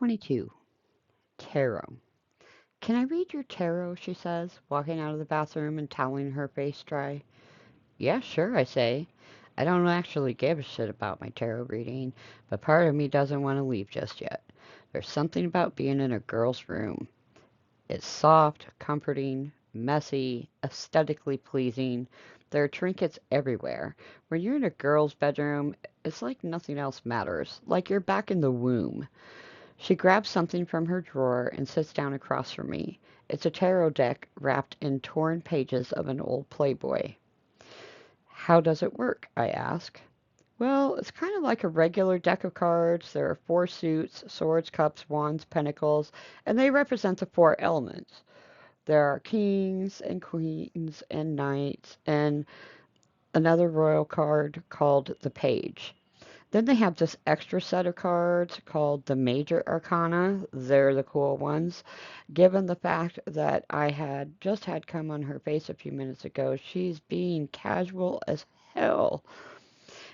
22. Tarot. Can I read your tarot? She says, walking out of the bathroom and toweling her face dry. Yeah, sure, I say. I don't actually give a shit about my tarot reading, but part of me doesn't want to leave just yet. There's something about being in a girl's room. It's soft, comforting, messy, aesthetically pleasing. There are trinkets everywhere. When you're in a girl's bedroom, it's like nothing else matters, like you're back in the womb. She grabs something from her drawer and sits down across from me. It's a tarot deck wrapped in torn pages of an old Playboy. How does it work? I ask. Well, it's kind of like a regular deck of cards. There are four suits: swords, cups, wands, pentacles, and they represent the four elements. There are kings and queens and knights and another royal card called the page. Then they have this extra set of cards called the Major Arcana. They're the cool ones. Given the fact that I had just had come on her face a few minutes ago, she's being casual as hell.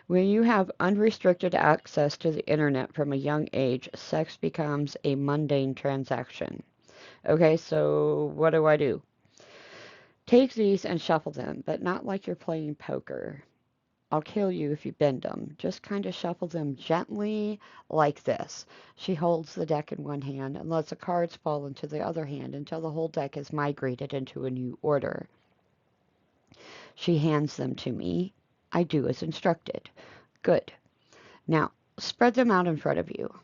When you have unrestricted access to the internet from a young age, sex becomes a mundane transaction. Okay, so what do I do? Take these and shuffle them, but not like you're playing poker. I'll kill you if you bend them. Just kind of shuffle them gently like this. She holds the deck in one hand and lets the cards fall into the other hand until the whole deck is migrated into a new order. She hands them to me. I do as instructed. Good. Now, spread them out in front of you.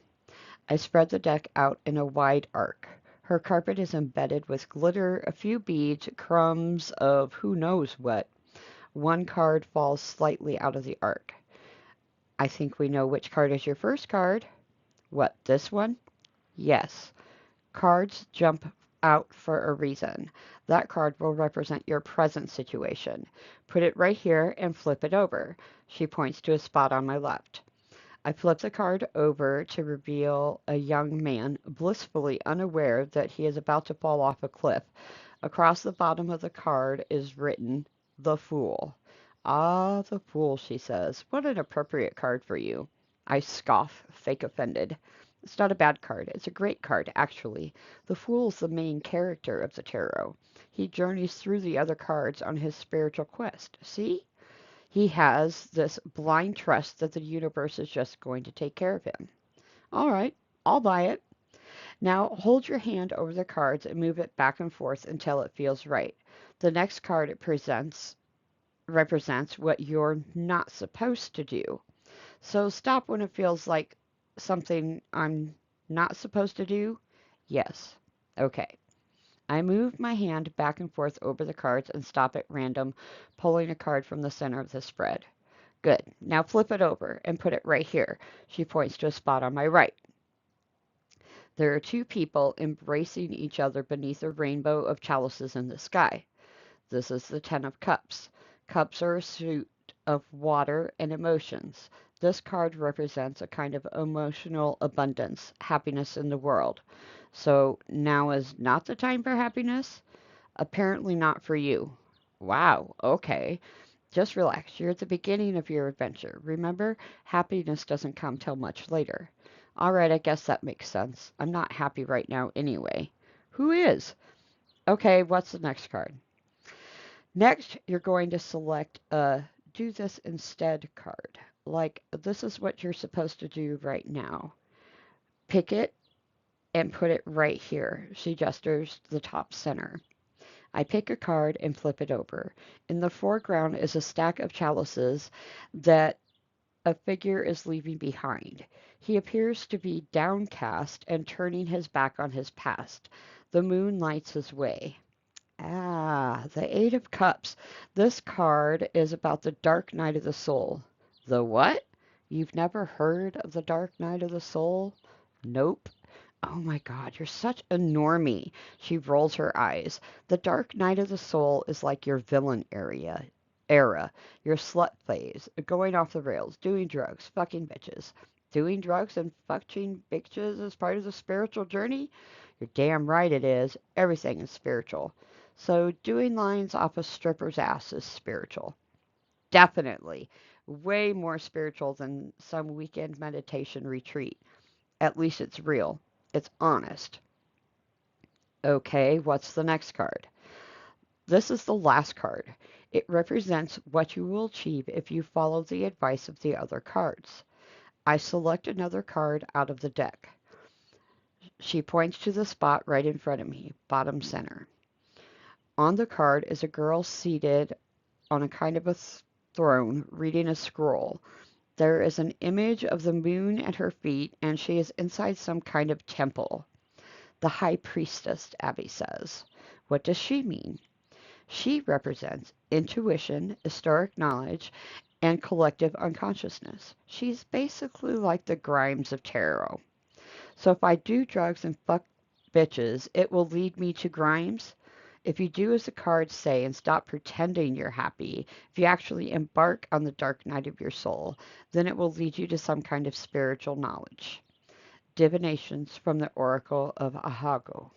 I spread the deck out in a wide arc. Her carpet is embedded with glitter, a few beads, crumbs of who knows what. One card falls slightly out of the arc. I think we know which card is your first card. What, this one? Yes. Cards jump out for a reason. That card will represent your present situation. Put it right here and flip it over. She points to a spot on my left. I flip the card over to reveal a young man, blissfully unaware that he is about to fall off a cliff. Across the bottom of the card is written, "The Fool." Ah, the Fool, she says. What an appropriate card for you. I scoff, fake offended. It's not a bad card. It's a great card, actually. The Fool's the main character of the tarot. He journeys through the other cards on his spiritual quest. See? He has this blind trust that the universe is just going to take care of him. All right, I'll buy it. Now hold your hand over the cards and move it back and forth until it feels right. The next card it presents represents what you're not supposed to do. So stop when it feels like something I'm not supposed to do. Yes. Okay. I move my hand back and forth over the cards and stop at random, pulling a card from the center of the spread. Good. Now flip it over and put it right here. She points to a spot on my right. There are two people embracing each other beneath a rainbow of chalices in the sky. This is the Ten of Cups. Cups are a suit of water and emotions. This card represents a kind of emotional abundance, happiness in the world. So now is not the time for happiness? Apparently not for you. Wow, okay. Just relax. You're at the beginning of your adventure. Remember, happiness doesn't come till much later. All right, I guess that makes sense. I'm not happy right now anyway. Who is? Okay, what's the next card? Next, you're going to select a do this instead card. Like, this is what you're supposed to do right now. Pick it and put it right here. She gestures to the top center. I pick a card and flip it over. In the foreground is a stack of chalices that a figure is leaving behind. He appears to be downcast and turning his back on his past. The moon lights his way. Ah, the Eight of Cups. This card is about the dark night of the soul. The what? You've never heard of the dark night of the soul? Nope. Oh my God, you're such a normie. She rolls her eyes. The dark night of the soul is like your villain era, your slut phase, going off the rails, doing drugs, fucking bitches. Doing drugs and fucking bitches is part of the spiritual journey? You're damn right it is. Everything is spiritual. So doing lines off a stripper's ass is spiritual. Definitely. Way more spiritual than some weekend meditation retreat. At least it's real. It's honest. Okay, what's the next card? This is the last card. It represents what you will achieve if you follow the advice of the other cards. I select another card out of the deck. She points to the spot right in front of me, bottom center. On the card is a girl seated on a kind of a throne reading a scroll. There is an image of the moon at her feet, and she is inside some kind of temple. The High Priestess, Abby says. What does she mean? She represents intuition, historic knowledge, and collective unconsciousness. She's basically like the Grimes of tarot. So if I do drugs and fuck bitches, it will lead me to Grimes. If you do as the cards say and stop pretending you're happy, if you actually embark on the dark night of your soul, then it will lead you to some kind of spiritual knowledge. Divinations from the Oracle of Ahago.